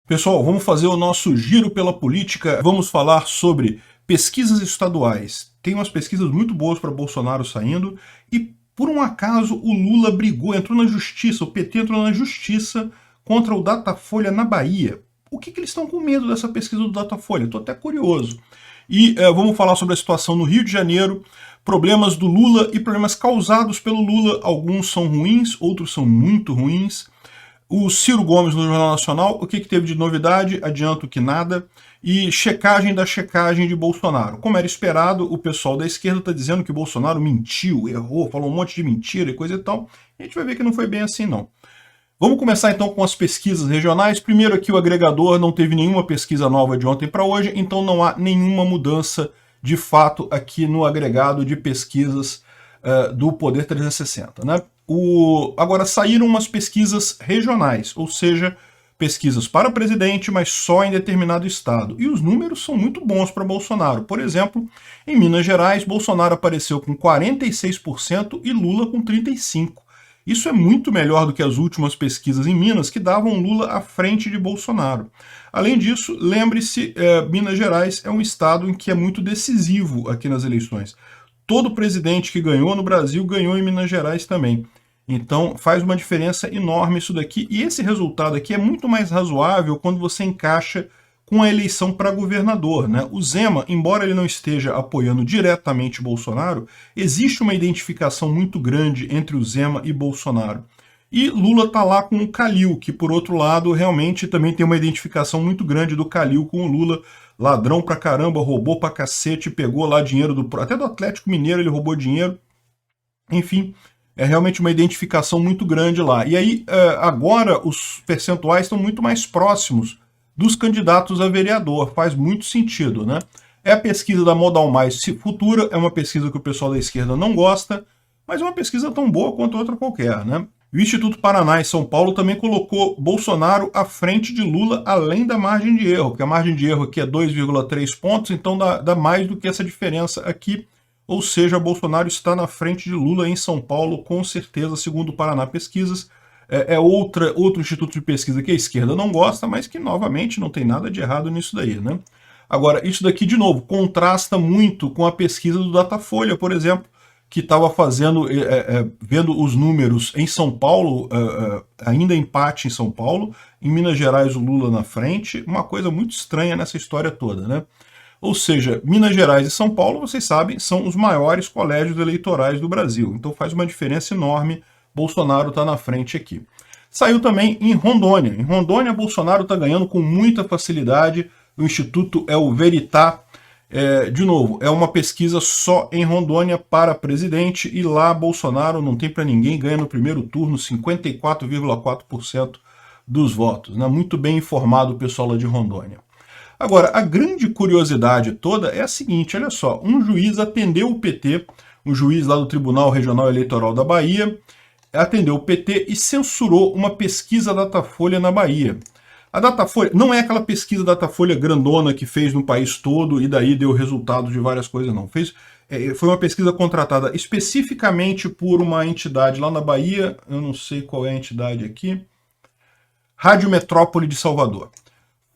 Pessoal, vamos fazer o nosso giro pela política. Vamos falar sobre pesquisas estaduais. Tem umas pesquisas muito boas para Bolsonaro saindo e, por um acaso, o Lula brigou, entrou na justiça, o PT entrou na justiça contra o Datafolha na Bahia. O que eles estão com medo dessa pesquisa do Datafolha? Estou até curioso. E vamos falar sobre a situação no Rio de Janeiro, problemas do Lula e problemas causados pelo Lula. Alguns são ruins, outros são muito ruins. O Ciro Gomes no Jornal Nacional, o que teve de novidade? Adianto que nada. E checagem da checagem de Bolsonaro. Como era esperado, o pessoal da esquerda está dizendo que Bolsonaro mentiu, errou, falou um monte de mentira e coisa e tal. A gente vai ver que não foi bem assim, não. Vamos começar então com as pesquisas regionais. Primeiro aqui o agregador não teve nenhuma pesquisa nova de ontem para hoje, então não há nenhuma mudança de fato aqui no agregado de pesquisas do Poder 360, né? Agora saíram umas pesquisas regionais, ou seja, pesquisas para presidente, mas só em determinado estado. E os números são muito bons para Bolsonaro. Por exemplo, em Minas Gerais, Bolsonaro apareceu com 46% e Lula com 35%. Isso é muito melhor do que as últimas pesquisas em Minas, que davam Lula à frente de Bolsonaro. Além disso, lembre-se, Minas Gerais é um estado em que é muito decisivo aqui nas eleições. Todo presidente que ganhou no Brasil ganhou em Minas Gerais também. Então faz uma diferença enorme isso daqui. E esse resultado aqui é muito mais razoável quando você encaixa com a eleição para governador, né? O Zema, embora ele não esteja apoiando diretamente Bolsonaro, existe uma identificação muito grande entre o Zema e Bolsonaro. E Lula está lá com o Calil, que por outro lado realmente também tem uma identificação muito grande do Calil com o Lula. Ladrão pra caramba, roubou pra cacete, pegou lá dinheiro até do Atlético Mineiro ele roubou dinheiro. Enfim, é realmente uma identificação muito grande lá. E aí agora os percentuais estão muito mais próximos dos candidatos a vereador, faz muito sentido, né? É a pesquisa da Modal Mais Futura, é uma pesquisa que o pessoal da esquerda não gosta, mas é uma pesquisa tão boa quanto outra qualquer, né? O Instituto Paraná em São Paulo também colocou Bolsonaro à frente de Lula, além da margem de erro, porque a margem de erro aqui é 2,3 pontos, então dá mais do que essa diferença aqui, ou seja, Bolsonaro está na frente de Lula em São Paulo, com certeza, segundo o Paraná Pesquisas. É outro instituto de pesquisa que a esquerda não gosta, mas que, novamente, não tem nada de errado nisso daí, né? Agora, isso daqui, de novo, contrasta muito com a pesquisa do Datafolha, por exemplo, que estava vendo os números em São Paulo, ainda empate em São Paulo, em Minas Gerais o Lula na frente, uma coisa muito estranha nessa história toda, né? Ou seja, Minas Gerais e São Paulo, vocês sabem, são os maiores colégios eleitorais do Brasil, então faz uma diferença enorme. Bolsonaro está na frente aqui. Saiu também em Rondônia. Em Rondônia, Bolsonaro está ganhando com muita facilidade. O instituto é o Veritá. De novo, é uma pesquisa só em Rondônia para presidente, e lá Bolsonaro não tem para ninguém, ganha no primeiro turno 54,4% dos votos. Né? Muito bem informado o pessoal lá de Rondônia. Agora, a grande curiosidade toda é a seguinte, olha só, um juiz atendeu o PT, um juiz lá do Tribunal Regional Eleitoral da Bahia, atendeu o PT e censurou uma pesquisa Datafolha na Bahia. A Datafolha não é aquela pesquisa Datafolha grandona que fez no país todo e daí deu resultado de várias coisas, não. Foi uma pesquisa contratada especificamente por uma entidade lá na Bahia, eu não sei qual é a entidade aqui, Rádio Metrópole de Salvador.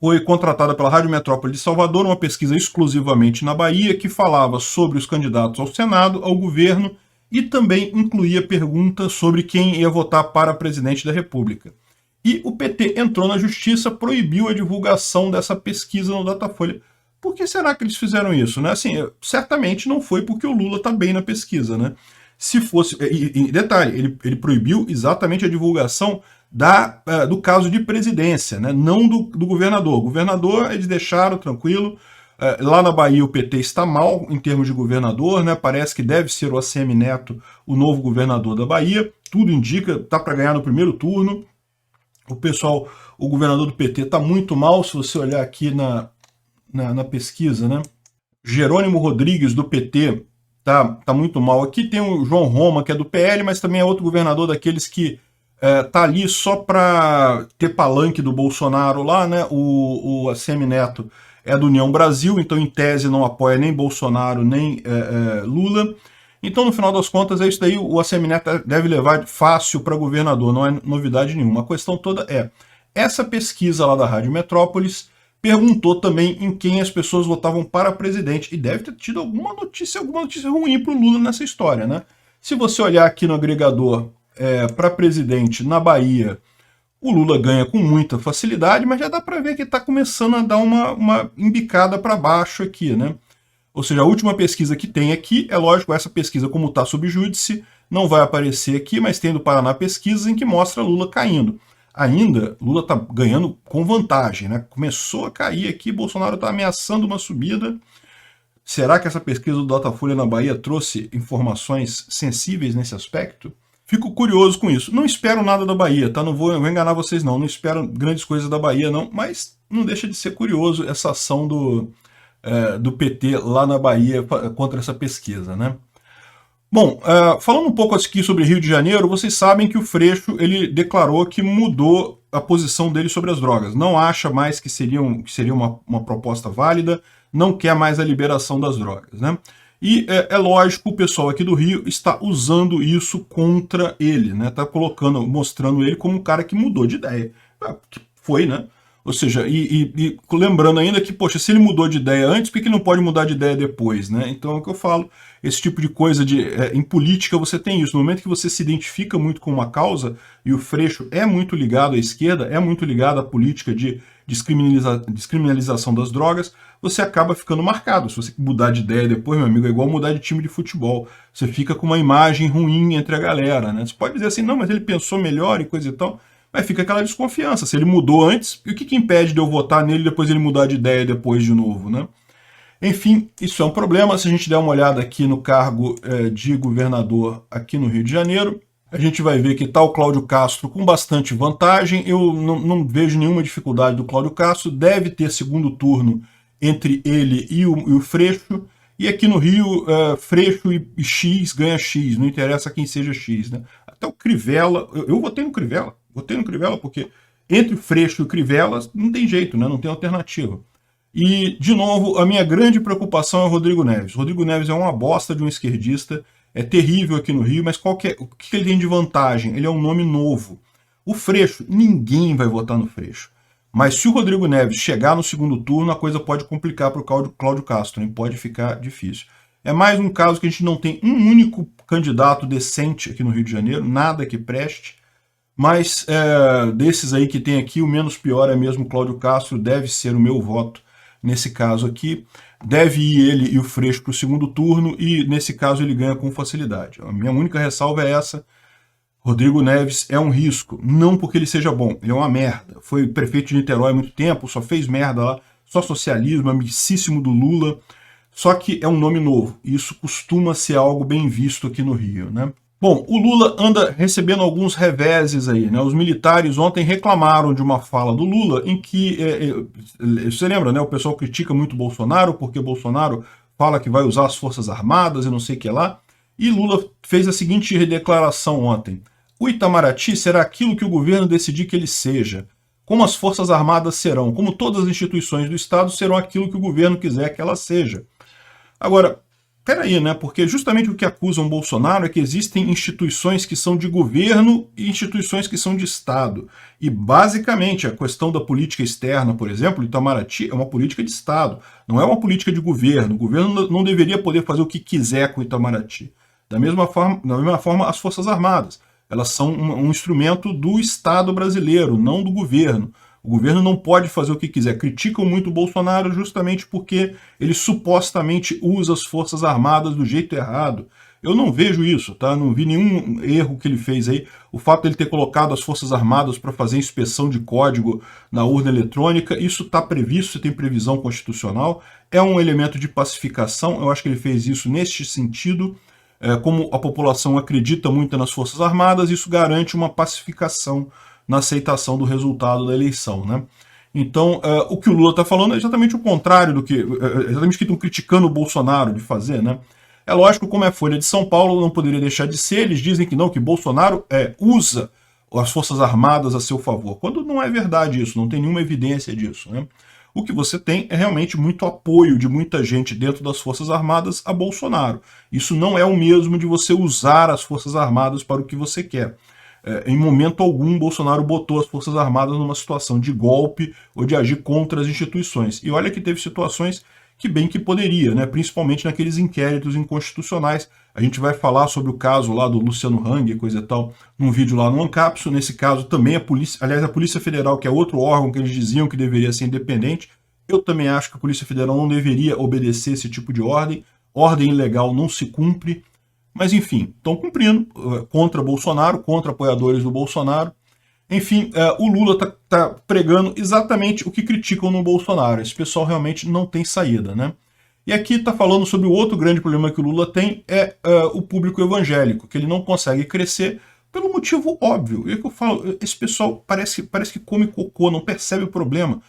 Foi contratada pela Rádio Metrópole de Salvador, uma pesquisa exclusivamente na Bahia, que falava sobre os candidatos ao Senado, ao governo, e também incluía perguntas sobre quem ia votar para presidente da República. E o PT entrou na justiça, proibiu a divulgação dessa pesquisa no Datafolha. Por que será que eles fizeram isso? Né? Assim, certamente não foi porque o Lula está bem na pesquisa. Né? Se fosse. E detalhe, ele proibiu exatamente a divulgação do caso de presidência, né? Não do governador. O governador eles deixaram tranquilo. Lá na Bahia o PT está mal em termos de governador, né? Parece que deve ser o ACM Neto o novo governador da Bahia, tudo indica, está para ganhar no primeiro turno. O governador do PT está muito mal, se você olhar aqui na pesquisa, né? Jerônimo Rodrigues do PT tá muito mal. Aqui tem o João Roma, que é do PL, mas também é outro governador daqueles que tá ali só para ter palanque do Bolsonaro lá, né? O ACM Neto é do União Brasil, então em tese não apoia nem Bolsonaro nem Lula. Então, no final das contas, é isso daí, o ACM Neto deve levar fácil para governador, não é novidade nenhuma. A questão toda Essa pesquisa lá da Rádio Metrópolis perguntou também em quem as pessoas votavam para presidente, e deve ter tido alguma notícia ruim para o Lula nessa história, né? Se você olhar aqui no agregador para presidente na Bahia, o Lula ganha com muita facilidade, mas já dá para ver que está começando a dar uma embicada para baixo aqui, né? Ou seja, a última pesquisa que tem aqui, é lógico, essa pesquisa, como está sob júdice, não vai aparecer aqui, mas tem do Paraná pesquisas em que mostra Lula caindo. Ainda, Lula está ganhando com vantagem, né? Começou a cair aqui, Bolsonaro está ameaçando uma subida. Será que essa pesquisa do Datafolha na Bahia trouxe informações sensíveis nesse aspecto? Fico curioso com isso. Não espero nada da Bahia, tá? Não vou enganar vocês, não. Não espero grandes coisas da Bahia, não. Mas não deixa de ser curioso essa ação do PT lá na Bahia contra essa pesquisa, né? Bom, falando um pouco aqui sobre Rio de Janeiro, vocês sabem que o Freixo ele declarou que mudou a posição dele sobre as drogas. Não acha mais que seria uma proposta válida, não quer mais a liberação das drogas, né? E é lógico, o pessoal aqui do Rio está usando isso contra ele, né? Está mostrando ele como um cara que mudou de ideia. Que foi, né? Ou seja, e lembrando ainda que, poxa, se ele mudou de ideia antes, por que ele não pode mudar de ideia depois, né? Então é o que eu falo, esse tipo de coisa em política você tem isso. No momento que você se identifica muito com uma causa, e o Freixo é muito ligado à esquerda, é muito ligado à política de descriminalização das drogas, você acaba ficando marcado. Se você mudar de ideia depois, meu amigo, é igual mudar de time de futebol. Você fica com uma imagem ruim entre a galera, né? Você pode dizer assim, não, mas ele pensou melhor e coisa e tal, mas fica aquela desconfiança. Se ele mudou antes, e o que impede de eu votar nele e depois ele mudar de ideia depois de novo, né? Enfim, isso é um problema. Se a gente der uma olhada aqui no cargo de governador aqui no Rio de Janeiro, a gente vai ver que está o Cláudio Castro com bastante vantagem. Eu não vejo nenhuma dificuldade do Cláudio Castro. Deve ter segundo turno entre ele e o Freixo. E aqui no Rio, Freixo e X ganha X. Não interessa quem seja X, né? Até o Crivella, eu votei no Crivella. Votei no Crivella porque entre o Freixo e o Crivella não tem jeito, né? Não tem alternativa. E, de novo, a minha grande preocupação é o Rodrigo Neves. O Rodrigo Neves é uma bosta de um esquerdista, é terrível aqui no Rio, mas o que ele tem de vantagem? Ele é um nome novo. O Freixo, ninguém vai votar no Freixo. Mas se o Rodrigo Neves chegar no segundo turno, a coisa pode complicar para o Cláudio Castro, hein? Pode ficar difícil. É mais um caso que a gente não tem um único candidato decente aqui no Rio de Janeiro, nada que preste. Mas desses aí que tem aqui, o menos pior é mesmo o Cláudio Castro, deve ser o meu voto nesse caso aqui. Deve ir ele e o Freixo para o segundo turno, e nesse caso ele ganha com facilidade. A minha única ressalva é essa: Rodrigo Neves é um risco, não porque ele seja bom, ele é uma merda. Foi prefeito de Niterói há muito tempo, só fez merda lá, só socialismo, amicíssimo do Lula, só que é um nome novo, e isso costuma ser algo bem visto aqui no Rio, né? Bom, o Lula anda recebendo alguns reveses aí, né? Os militares ontem reclamaram de uma fala do Lula em que, você lembra, né? O pessoal critica muito Bolsonaro porque Bolsonaro fala que vai usar as Forças Armadas e não sei o que lá. E Lula fez a seguinte declaração ontem: o Itamaraty será aquilo que o governo decidir que ele seja. Como as Forças Armadas serão, como todas as instituições do Estado serão aquilo que o governo quiser que ela seja. Agora, peraí, né? Porque justamente o que acusam Bolsonaro é que existem instituições que são de governo e instituições que são de Estado. E, basicamente, a questão da política externa, por exemplo, o Itamaraty é uma política de Estado, não é uma política de governo. O governo não deveria poder fazer o que quiser com o Itamaraty. Da mesma forma, as Forças Armadas. Elas são um instrumento do Estado brasileiro, não do governo. O governo não pode fazer o que quiser. Criticam muito o Bolsonaro justamente porque ele supostamente usa as Forças Armadas do jeito errado. Eu não vejo isso, tá? Não vi nenhum erro que ele fez aí. O fato de ele ter colocado as Forças Armadas para fazer inspeção de código na urna eletrônica, isso está previsto, tem previsão constitucional. É um elemento de pacificação. Eu acho que ele fez isso neste sentido. Como a população acredita muito nas Forças Armadas, isso garante uma pacificação na aceitação do resultado da eleição, né? Então, o que o Lula está falando é exatamente o contrário do que... exatamente o que estão criticando o Bolsonaro de fazer, né? É lógico, como é a Folha de São Paulo, não poderia deixar de ser. Eles dizem que não, que Bolsonaro usa as Forças Armadas a seu favor, quando não é verdade isso, não tem nenhuma evidência disso, né? O que você tem é realmente muito apoio de muita gente dentro das Forças Armadas a Bolsonaro. Isso não é o mesmo de você usar as Forças Armadas para o que você quer. em momento algum, Bolsonaro botou as Forças Armadas numa situação de golpe ou de agir contra as instituições. E olha que teve situações que bem que poderia, né? Principalmente naqueles inquéritos inconstitucionais. A gente vai falar sobre o caso lá do Luciano Hang e coisa e tal, num vídeo lá no Ancapso. Nesse caso também a Polícia, aliás, a Polícia Federal, que é outro órgão que eles diziam que deveria ser independente, eu também acho que a Polícia Federal não deveria obedecer esse tipo de ordem. Ordem ilegal não se cumpre. Mas enfim, estão cumprindo contra Bolsonaro, contra apoiadores do Bolsonaro. Enfim, o Lula tá pregando exatamente o que criticam no Bolsonaro. Esse pessoal realmente não tem saída, né? E aqui está falando sobre o outro grande problema que o Lula tem, o público evangélico, que ele não consegue crescer pelo motivo óbvio. E é que eu falo, esse pessoal parece que come cocô, não percebe o problema.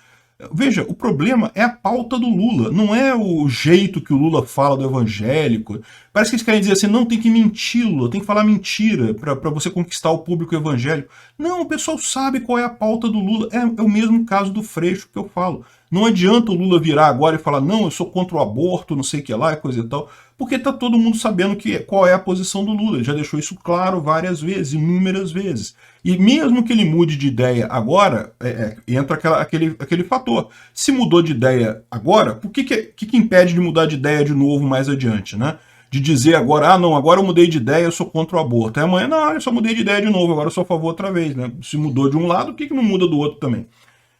Veja, o problema é a pauta do Lula, não é o jeito que o Lula fala do evangélico. Parece que eles querem dizer assim, não, tem que mentir, Lula, tem que falar mentira para você conquistar o público evangélico. Não, o pessoal sabe qual é a pauta do Lula. É o mesmo caso do Freixo que eu falo. Não adianta o Lula virar agora e falar, não, eu sou contra o aborto, não sei o que lá, e coisa e tal, porque tá todo mundo sabendo qual é a posição do Lula. Ele já deixou isso claro várias vezes, inúmeras vezes. E mesmo que ele mude de ideia agora, entra aquele fator. Se mudou de ideia agora, por que impede de mudar de ideia de novo mais adiante, né? De dizer agora, não, agora eu mudei de ideia, eu sou contra o aborto. Aí amanhã, não, eu só mudei de ideia de novo, agora eu sou a favor outra vez, né? Se mudou de um lado, por que não muda do outro também?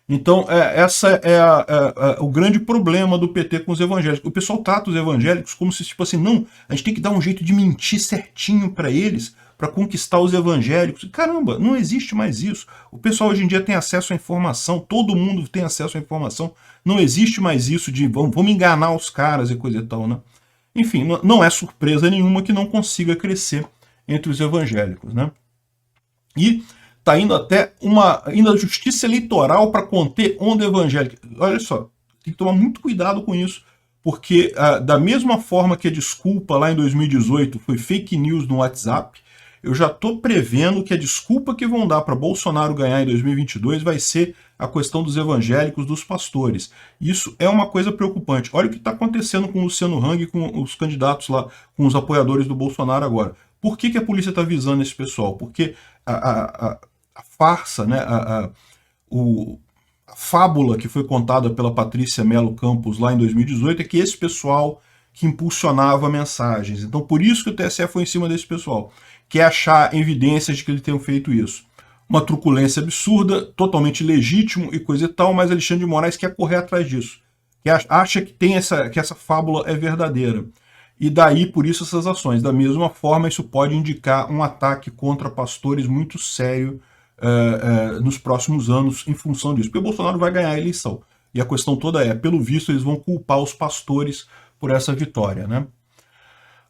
Então, essa é o grande problema do PT com os evangélicos. O pessoal trata os evangélicos como se, tipo assim, não, a gente tem que dar um jeito de mentir certinho para eles, para conquistar os evangélicos. Caramba, não existe mais isso. O pessoal hoje em dia tem acesso à informação, todo mundo tem acesso à informação. Não existe mais isso de vamos enganar os caras e coisa e tal, né? Enfim, não é surpresa nenhuma que não consiga crescer entre os evangélicos, né? E está indo até indo a justiça eleitoral para conter onda evangélica. Olha só, tem que tomar muito cuidado com isso, porque da mesma forma que a desculpa lá em 2018 foi fake news no WhatsApp, eu já estou prevendo que a desculpa que vão dar para Bolsonaro ganhar em 2022 vai ser a questão dos evangélicos, dos pastores. Isso é uma coisa preocupante. Olha o que está acontecendo com o Luciano Hang, com os candidatos lá, com os apoiadores do Bolsonaro agora. Por que a polícia está visando esse pessoal? Porque a farsa, né, a fábula que foi contada pela Patrícia Melo Campos lá em 2018 é que esse pessoal que impulsionava mensagens. Então, por isso que o TSE foi em cima desse pessoal, que é achar evidências de que eles tenham feito isso. Uma truculência absurda, totalmente legítimo e coisa e tal, mas Alexandre de Moraes quer correr atrás disso, que acha que essa fábula é verdadeira. E daí, por isso, essas ações. Da mesma forma, isso pode indicar um ataque contra pastores muito sério nos próximos anos em função disso. Porque o Bolsonaro vai ganhar a eleição. E a questão toda pelo visto, eles vão culpar os pastores por essa vitória, né?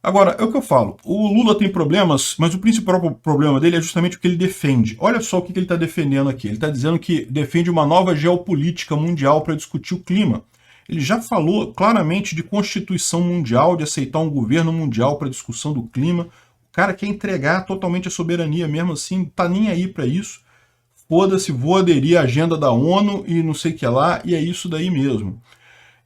Agora, é o que eu falo, o Lula tem problemas, mas o principal problema dele é justamente o que ele defende. Olha só o que ele está defendendo aqui. Ele está dizendo que defende uma nova geopolítica mundial para discutir o clima. Ele já falou claramente de constituição mundial, de aceitar um governo mundial para discussão do clima. O cara quer entregar totalmente a soberania, mesmo assim, tá nem aí para isso. Foda-se, vou aderir à agenda da ONU e não sei o que lá, e é isso daí mesmo.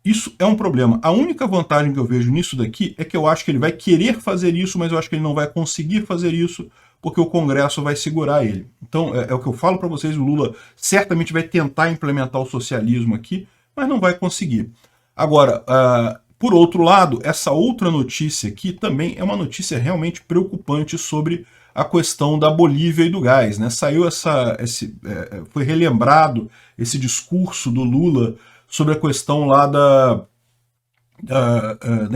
Isso é um problema. A única vantagem que eu vejo nisso daqui é que eu acho que ele vai querer fazer isso, mas eu acho que ele não vai conseguir fazer isso porque o Congresso vai segurar ele. Então, é o que eu falo para vocês, o Lula certamente vai tentar implementar o socialismo aqui, mas não vai conseguir. Agora, por outro lado, essa outra notícia aqui também é uma notícia realmente preocupante sobre a questão da Bolívia e do gás, né? Saiu foi relembrado esse discurso do Lula sobre a questão lá da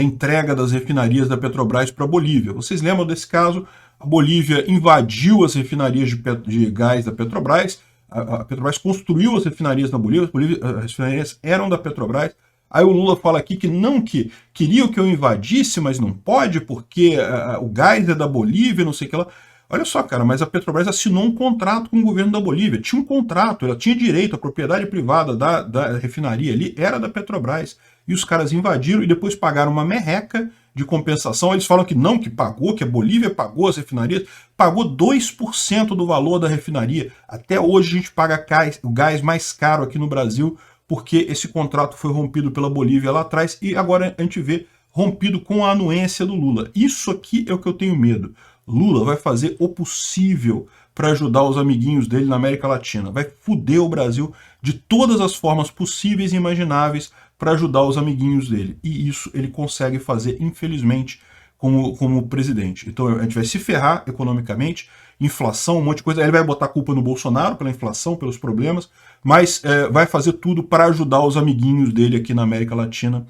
entrega das refinarias da Petrobras para a Bolívia. Vocês lembram desse caso? A Bolívia invadiu as refinarias de gás da Petrobras, a Petrobras construiu as refinarias na Bolívia, as refinarias eram da Petrobras. Aí o Lula fala aqui que não, que queriam que eu invadisse, mas não pode, porque o gás é da Bolívia, não sei o que lá. Olha só, cara, mas a Petrobras assinou um contrato com o governo da Bolívia. Tinha um contrato, ela tinha direito, a propriedade privada da refinaria ali era da Petrobras. E os caras invadiram e depois pagaram uma merreca de compensação. Eles falam que não, que pagou, que a Bolívia pagou as refinarias. Pagou 2% do valor da refinaria. Até hoje a gente paga o gás mais caro aqui no Brasil, porque esse contrato foi rompido pela Bolívia lá atrás e agora a gente vê rompido com a anuência do Lula. Isso aqui é o que eu tenho medo. Lula vai fazer o possível para ajudar os amiguinhos dele na América Latina. Vai foder o Brasil de todas as formas possíveis e imagináveis para ajudar os amiguinhos dele. E isso ele consegue fazer, infelizmente, como presidente. Então a gente vai se ferrar economicamente, inflação, um monte de coisa. Ele vai botar a culpa no Bolsonaro pela inflação, pelos problemas, mas vai fazer tudo para ajudar os amiguinhos dele aqui na América Latina,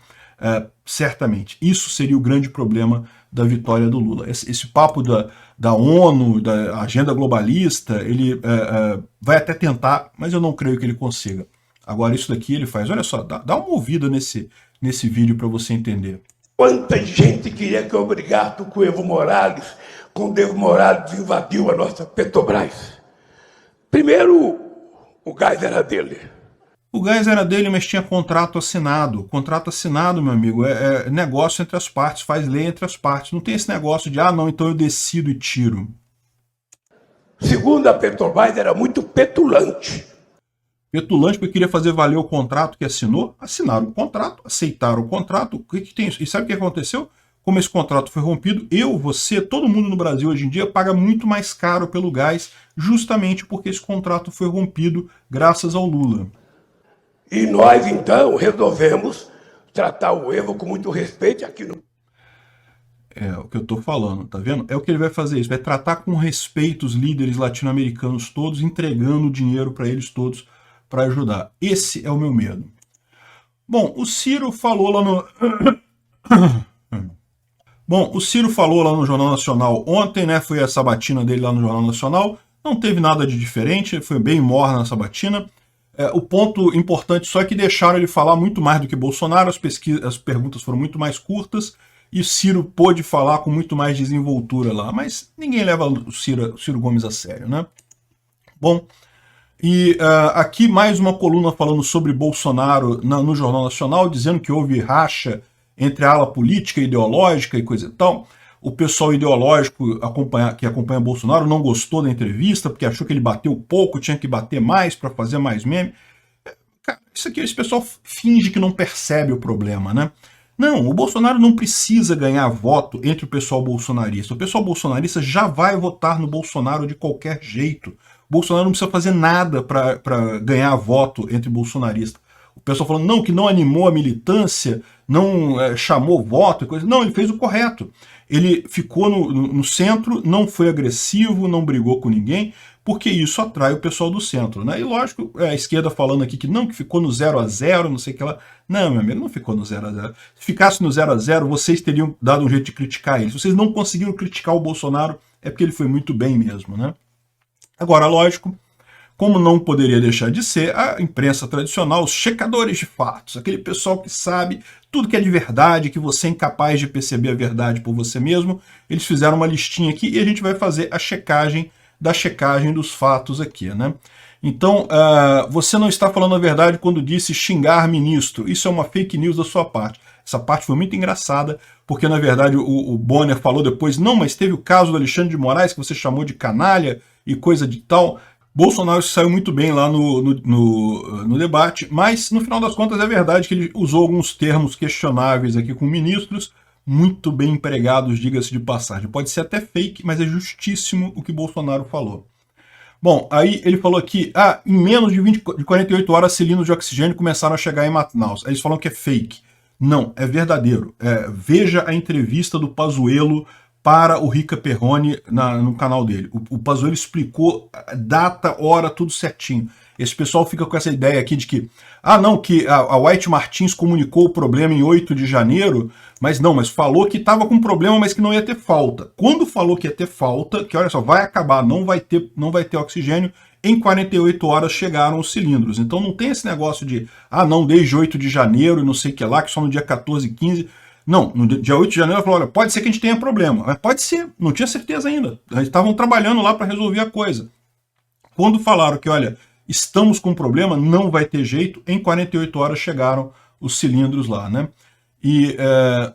certamente. Isso seria o grande problema da vitória do Lula. Esse papo da ONU, da agenda globalista, ele vai até tentar, mas eu não creio que ele consiga. Agora isso daqui ele faz, olha só, dá uma ouvida nesse vídeo para você entender. Quanta gente queria que eu brigasse com o Evo Morales, quando o Evo Morales invadiu a nossa Petrobras. Primeiro, o gás era dele. O gás era dele, mas tinha contrato assinado. Contrato assinado, meu amigo, é negócio entre as partes, faz lei entre as partes. Não tem esse negócio de, ah, não, então eu decido e tiro. Segundo, a Petrobras era muito petulante. Petulante porque queria fazer valer o contrato que assinou. Assinaram o contrato, aceitaram o contrato. O que tem isso? E sabe o que aconteceu? Como esse contrato foi rompido, você, todo mundo no Brasil hoje em dia paga muito mais caro pelo gás, justamente porque esse contrato foi rompido graças ao Lula. E nós, então, resolvemos tratar o Evo com muito respeito aqui no... É o que eu tô falando, tá vendo? É o que ele vai fazer isso, vai tratar com respeito os líderes latino-americanos todos, entregando dinheiro para eles todos para ajudar. Esse é o meu medo. Bom, o Ciro falou lá no Jornal Nacional ontem, né? Foi a sabatina dele lá no Jornal Nacional. Não teve nada de diferente, foi bem morna na sabatina. O ponto importante só é que deixaram ele falar muito mais do que Bolsonaro, as perguntas foram muito mais curtas, e Ciro pôde falar com muito mais desenvoltura lá, mas ninguém leva o Ciro Gomes a sério, né? Bom, e aqui mais uma coluna falando sobre Bolsonaro no Jornal Nacional, dizendo que houve racha entre a ala política, ideológica e coisa e tal. O pessoal ideológico que acompanha Bolsonaro não gostou da entrevista, porque achou que ele bateu pouco, tinha que bater mais para fazer mais meme. Cara, esse pessoal finge que não percebe o problema, né? Não, o Bolsonaro não precisa ganhar voto entre o pessoal bolsonarista. O pessoal bolsonarista já vai votar no Bolsonaro de qualquer jeito. O Bolsonaro não precisa fazer nada para ganhar voto entre bolsonaristas. O pessoal falando, não, que não animou a militância, não chamou voto e coisa. Não, ele fez o correto. Ele ficou no centro, não foi agressivo, não brigou com ninguém, porque isso atrai o pessoal do centro, né? E lógico, a esquerda falando aqui que não, que ficou no 0-0, não sei o que lá. Não, meu amigo, não ficou no 0-0. Se ficasse no 0-0, vocês teriam dado um jeito de criticar ele. Se vocês não conseguiram criticar o Bolsonaro, é porque ele foi muito bem mesmo, né? Agora, lógico, como não poderia deixar de ser, a imprensa tradicional, os checadores de fatos, aquele pessoal que sabe tudo que é de verdade, que você é incapaz de perceber a verdade por você mesmo, eles fizeram uma listinha aqui e a gente vai fazer a checagem da checagem dos fatos aqui, né? Então, você não está falando a verdade quando disse xingar ministro. Isso é uma fake news da sua parte. Essa parte foi muito engraçada, porque na verdade o Bonner falou depois, não, mas teve o caso do Alexandre de Moraes, que você chamou de canalha e coisa de tal. Bolsonaro saiu muito bem lá no debate, mas no final das contas é verdade que ele usou alguns termos questionáveis aqui com ministros, muito bem empregados, diga-se de passagem. Pode ser até fake, mas é justíssimo o que Bolsonaro falou. Bom, aí ele falou aqui, em menos de 48 horas cilindros de oxigênio começaram a chegar em Manaus. Aí eles falam que é fake. Não, é verdadeiro. Veja a entrevista do Pazuello para o Rica Perrone no canal dele. O Pazuello explicou data, hora, tudo certinho. Esse pessoal fica com essa ideia aqui de que, não, que a White Martins comunicou o problema em 8 de janeiro, mas falou que estava com problema, mas que não ia ter falta. Quando falou que ia ter falta, que olha só, vai acabar, não vai ter oxigênio, em 48 horas chegaram os cilindros. Então não tem esse negócio de, não, desde 8 de janeiro, não sei o que lá, que só no dia 14 e 15... Não, no dia 8 de janeiro ela falou, olha, pode ser que a gente tenha problema. Mas pode ser, não tinha certeza ainda. Eles estavam trabalhando lá para resolver a coisa. Quando falaram que, olha, estamos com problema, não vai ter jeito, em 48 horas chegaram os cilindros lá, né? E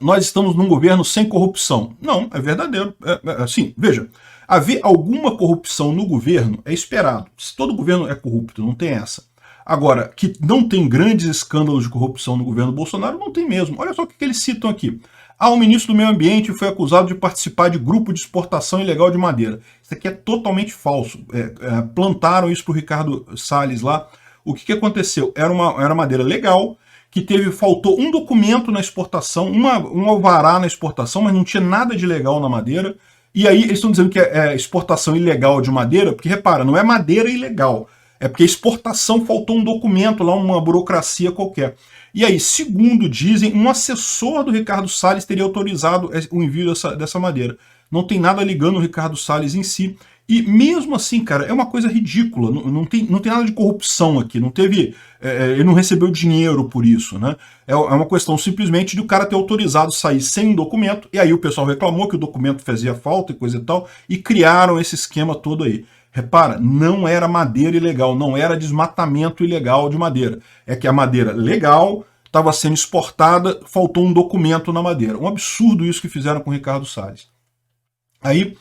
nós estamos num governo sem corrupção. Não, é verdadeiro. Assim, veja, haver alguma corrupção no governo é esperado. Se todo governo é corrupto, não tem essa. Agora, que não tem grandes escândalos de corrupção no governo Bolsonaro, não tem mesmo. Olha só o que eles citam aqui. Ah, o ministro do Meio Ambiente foi acusado de participar de grupo de exportação ilegal de madeira. Isso aqui é totalmente falso. Plantaram isso para o Ricardo Salles lá. O que aconteceu? Era madeira legal, que faltou um documento na exportação, um alvará na exportação, mas não tinha nada de legal na madeira. E aí eles estão dizendo que é exportação ilegal de madeira, porque repara, não é madeira ilegal. É porque a exportação faltou um documento lá, uma burocracia qualquer. E aí, segundo dizem, um assessor do Ricardo Salles teria autorizado o envio dessa madeira. Não tem nada ligando o Ricardo Salles em si. E mesmo assim, cara, é uma coisa ridícula. Não tem nada de corrupção aqui. Não teve. Ele não recebeu dinheiro por isso, né? É uma questão simplesmente de o cara ter autorizado sair sem um documento. E aí o pessoal reclamou que o documento fazia falta e coisa e tal. E criaram esse esquema todo aí. Repara, não era madeira ilegal, não era desmatamento ilegal de madeira. É que a madeira legal estava sendo exportada, faltou um documento na madeira. Um absurdo isso que fizeram com o Ricardo Salles. Aí,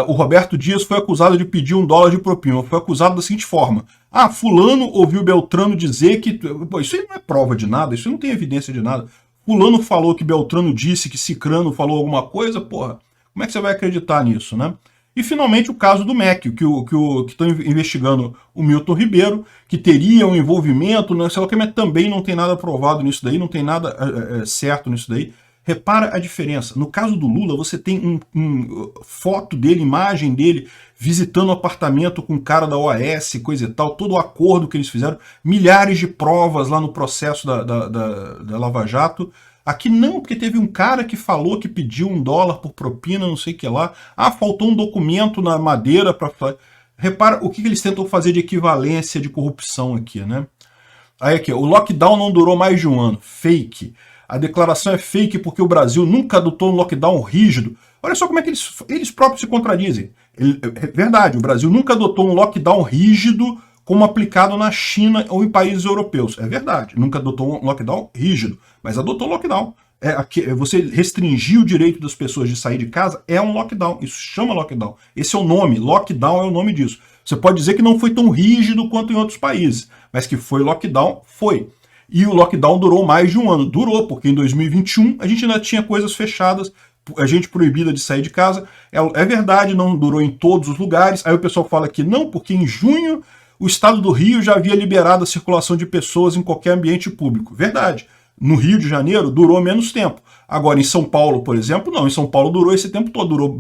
o Roberto Dias foi acusado de pedir $1 de propina. Foi acusado da seguinte forma. Ah, fulano ouviu Beltrano dizer que... Pô, isso aí não é prova de nada, isso não tem evidência de nada. Fulano falou que Beltrano disse que Cicrano falou alguma coisa, porra. Como é que você vai acreditar nisso, né? E, finalmente, o caso do MEC, que estão investigando o Milton Ribeiro, que teria um envolvimento, né, sei lá, mas também não tem nada provado nisso daí, não tem nada certo nisso daí. Repara a diferença. No caso do Lula, você tem foto dele, imagem dele, visitando o apartamento com o cara da OAS, coisa e tal, todo o acordo que eles fizeram, milhares de provas lá no processo da Lava Jato. Aqui não, porque teve um cara que falou que pediu $1 por propina, não sei o que lá. Ah, faltou um documento na madeira para... Repara o que eles tentam fazer de equivalência de corrupção aqui, né? Aí aqui, o lockdown não durou mais de um ano. Fake. A declaração é fake porque o Brasil nunca adotou um lockdown rígido. Olha só como é que eles próprios se contradizem. É verdade, o Brasil nunca adotou um lockdown rígido como aplicado na China ou em países europeus. É verdade, nunca adotou um lockdown rígido, mas adotou lockdown. Você restringir o direito das pessoas de sair de casa é um lockdown, isso chama lockdown. Esse é o nome, lockdown é o nome disso. Você pode dizer que não foi tão rígido quanto em outros países, mas que foi lockdown, foi. E o lockdown durou mais de um ano. Durou, porque em 2021 a gente ainda tinha coisas fechadas, a gente proibida de sair de casa. É verdade, não durou em todos os lugares. Aí o pessoal fala que não, porque em junho o estado do Rio já havia liberado a circulação de pessoas em qualquer ambiente público. Verdade. No Rio de Janeiro durou menos tempo. Agora, em São Paulo, por exemplo, não. Em São Paulo durou esse tempo todo, durou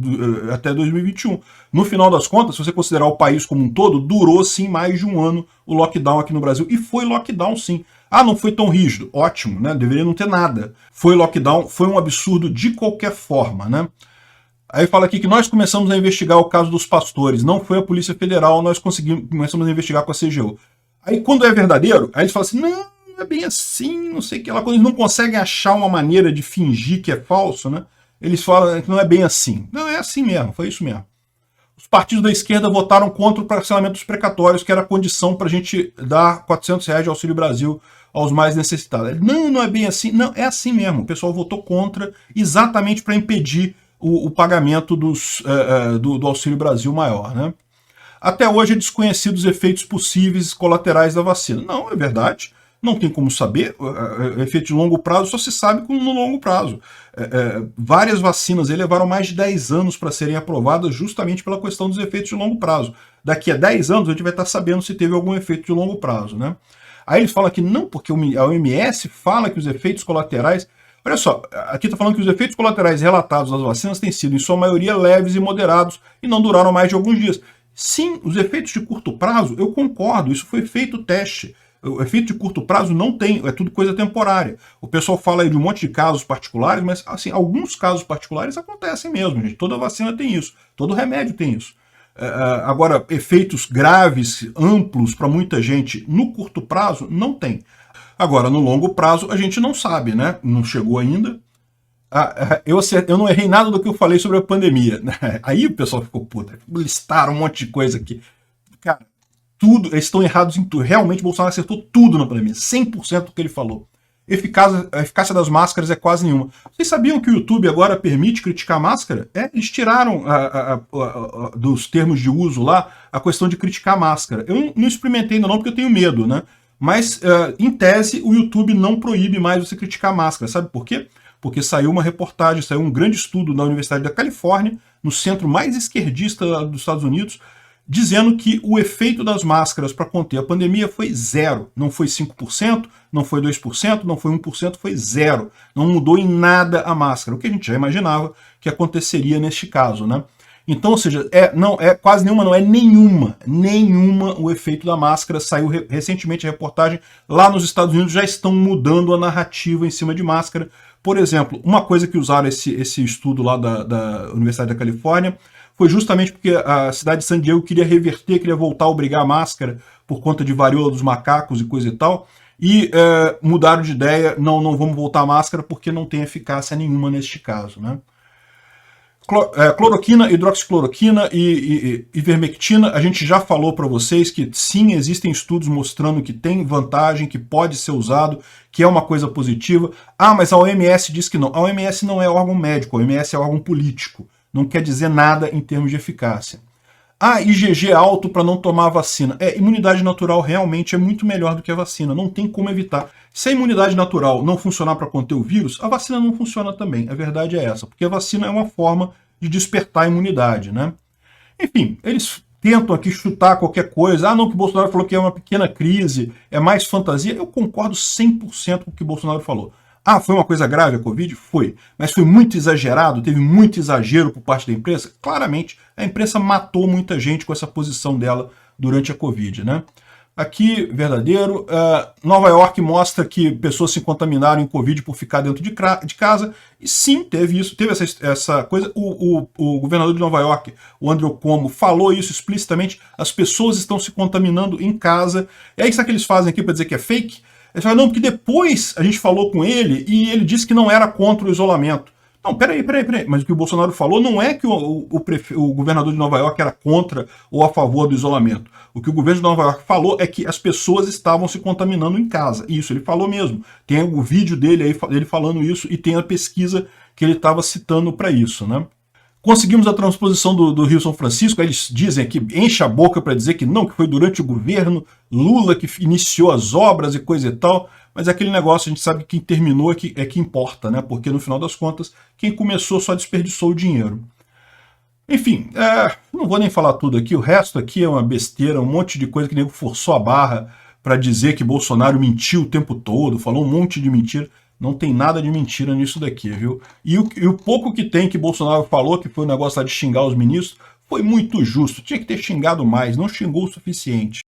até 2021. No final das contas, se você considerar o país como um todo, durou sim mais de um ano o lockdown aqui no Brasil. E foi lockdown sim. Ah, não foi tão rígido. Ótimo, né? Deveria não ter nada. Foi lockdown, foi um absurdo de qualquer forma, né? Aí fala aqui que nós começamos a investigar o caso dos pastores, não foi a Polícia Federal, nós começamos a investigar com a CGU. Aí quando é verdadeiro, aí eles falam assim, não é bem assim, não sei o que lá. Quando eles não conseguem achar uma maneira de fingir que é falso, né? Eles falam que não é bem assim. Não, é assim mesmo, foi isso mesmo. Os partidos da esquerda votaram contra o parcelamento dos precatórios, que era a condição para a gente dar R$400 de Auxílio Brasil aos mais necessitados. Não é bem assim. Não, é assim mesmo. O pessoal votou contra exatamente para impedir o pagamento do Auxílio Brasil maior, né? Até hoje é desconhecido os efeitos possíveis colaterais da vacina. Não, é verdade. Não tem como saber. Efeito de longo prazo só se sabe no longo prazo. Várias vacinas levaram mais de 10 anos para serem aprovadas justamente pela questão dos efeitos de longo prazo. Daqui a 10 anos a gente vai estar sabendo se teve algum efeito de longo prazo, né? Aí eles falam que não, porque a OMS fala que os efeitos colaterais... Olha só, aqui está falando que os efeitos colaterais relatados das vacinas têm sido, em sua maioria, leves e moderados e não duraram mais de alguns dias. Sim, os efeitos de curto prazo, eu concordo, isso foi feito teste. O efeito de curto prazo não tem, é tudo coisa temporária. O pessoal fala aí de um monte de casos particulares, mas assim, alguns casos particulares acontecem mesmo, gente. Toda vacina tem isso, todo remédio tem isso. Agora, efeitos graves, amplos para muita gente no curto prazo, não tem. Agora, no longo prazo, a gente não sabe, né? Não chegou ainda. Eu não errei nada do que eu falei sobre a pandemia. Aí o pessoal ficou, puta, listaram um monte de coisa aqui. Cara, tudo, eles estão errados em tudo. Realmente, Bolsonaro acertou tudo na pandemia. 100% do que ele falou. A eficácia das máscaras é quase nenhuma. Vocês sabiam que o YouTube agora permite criticar máscara? Eles tiraram dos termos de uso lá a questão de criticar máscara. Eu não experimentei ainda não, porque eu tenho medo, né? Mas, em tese, o YouTube não proíbe mais você criticar máscara. Sabe por quê? porque saiu uma reportagem, saiu um grande estudo na Universidade da Califórnia, no centro mais esquerdista dos Estados Unidos, dizendo que o efeito das máscaras para conter a pandemia foi zero. Não foi 5%, não foi 2%, não foi 1%, foi zero. Não mudou em nada a máscara, o que a gente já imaginava que aconteceria neste caso, né? Então, ou seja, quase nenhuma, não é nenhuma o efeito da máscara. Saiu recentemente a reportagem, lá nos Estados Unidos já estão mudando a narrativa em cima de máscara. Por exemplo, uma coisa que usaram esse estudo lá da Universidade da Califórnia foi justamente porque a cidade de San Diego queria reverter, queria voltar a obrigar a máscara por conta de varíola dos macacos e coisa e tal, e mudaram de ideia, não vamos voltar a máscara porque não tem eficácia nenhuma neste caso, né? Cloroquina, hidroxicloroquina e ivermectina, a gente já falou para vocês que sim, existem estudos mostrando que tem vantagem, que pode ser usado, que é uma coisa positiva. Ah, mas a OMS diz que não. A OMS não é órgão médico, a OMS é órgão político. Não quer dizer nada em termos de eficácia. Ah, IgG alto para não tomar a vacina. Imunidade natural realmente é muito melhor do que a vacina, não tem como evitar. Se a imunidade natural não funcionar para conter o vírus, a vacina não funciona também. A verdade é essa, porque a vacina é uma forma de despertar a imunidade, né? Enfim, eles tentam aqui chutar qualquer coisa. Ah, não, que o Bolsonaro falou que é uma pequena crise, é mais fantasia. Eu concordo 100% com o que o Bolsonaro falou. Ah, foi uma coisa grave a Covid? Foi. Mas foi muito exagerado, teve muito exagero por parte da imprensa? Claramente, a imprensa matou muita gente com essa posição dela durante a Covid, né? Aqui, verdadeiro, Nova York mostra que pessoas se contaminaram em Covid por ficar dentro de casa, e sim, teve isso, teve essa coisa. O governador de Nova York, o Andrew Cuomo, falou isso explicitamente, as pessoas estão se contaminando em casa. E aí, sabe o que eles fazem aqui para dizer que é fake? Eles falam, não, porque depois a gente falou com ele e ele disse que não era contra o isolamento. Não, peraí, mas o que o Bolsonaro falou não é que o governador de Nova York era contra ou a favor do isolamento. O que o governo de Nova York falou é que as pessoas estavam se contaminando em casa. Isso, ele falou mesmo. Tem o vídeo dele aí, ele falando isso, e tem a pesquisa que ele estava citando para isso, né? Conseguimos a transposição do Rio São Francisco, aí eles dizem que enche a boca para dizer que não, que foi durante o governo Lula que iniciou as obras e coisa e tal, mas é aquele negócio, a gente sabe que quem terminou é que importa, né? Porque no final das contas, quem começou só desperdiçou o dinheiro. Enfim, não vou nem falar tudo aqui, o resto aqui é uma besteira, um monte de coisa que o nego forçou a barra para dizer que Bolsonaro mentiu o tempo todo, falou um monte de mentira. Não tem nada de mentira nisso daqui, viu? E o pouco que tem que Bolsonaro falou, que foi o negócio lá de xingar os ministros, foi muito justo. Tinha que ter xingado mais, não xingou o suficiente.